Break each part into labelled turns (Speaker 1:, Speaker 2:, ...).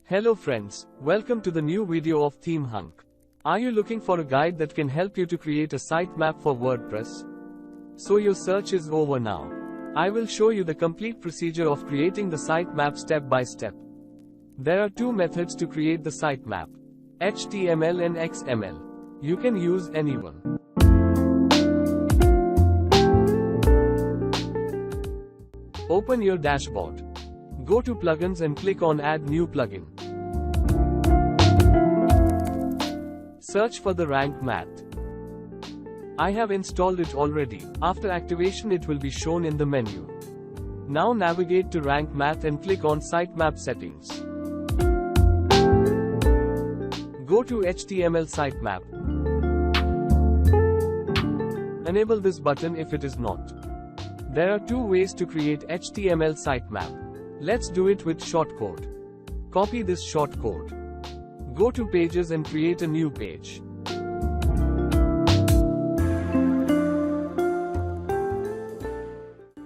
Speaker 1: Hello friends, welcome to the new video of ThemeHunk. Are you looking for a guide that can help you to create a sitemap for WordPress? So your search is over now. I will show you the complete procedure of creating the sitemap step by step. There are two methods to create the sitemap: HTML and XML. You can use any one. Open your dashboard. Go to Plugins and click on Add New Plugin. Search for the rank math. I have installed it already. After activation it will be shown in the menu. Now navigate to rank math and click on Sitemap Settings. Go to HTML Sitemap. Enable this button if it is not. There are two ways to create HTML sitemap. Let's do it with shortcode. Copy this shortcode. Go to Pages and create a new page.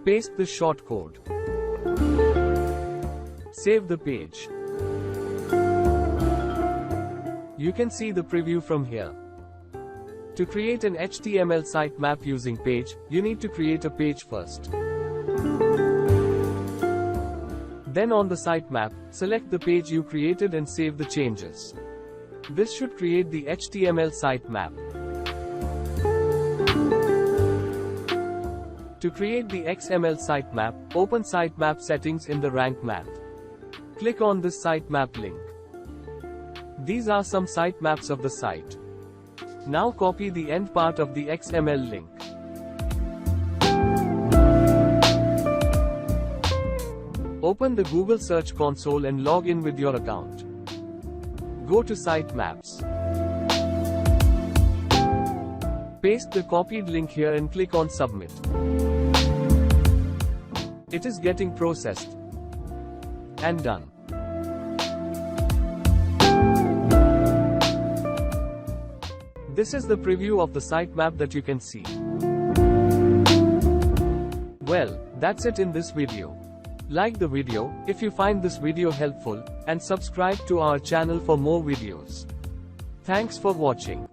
Speaker 1: Paste the shortcode. Save the page. You can see the preview from here. To create an HTML sitemap using page, you need to create a page first. Then on the sitemap, select the page you created and save the changes. This should create the HTML sitemap. To create the XML sitemap, open Sitemap Settings in the rank math. Click on this sitemap link. These are some sitemaps of the site. Now copy the end part of the XML link. Open the Google Search Console and log in with your account. Go to Sitemaps. Paste the copied link here and click on Submit. It is getting processed. And done. This is the preview of the sitemap that you can see. Well, that's it in this video. Like the video, if you find this video helpful, and subscribe to our channel for more videos. Thanks for watching.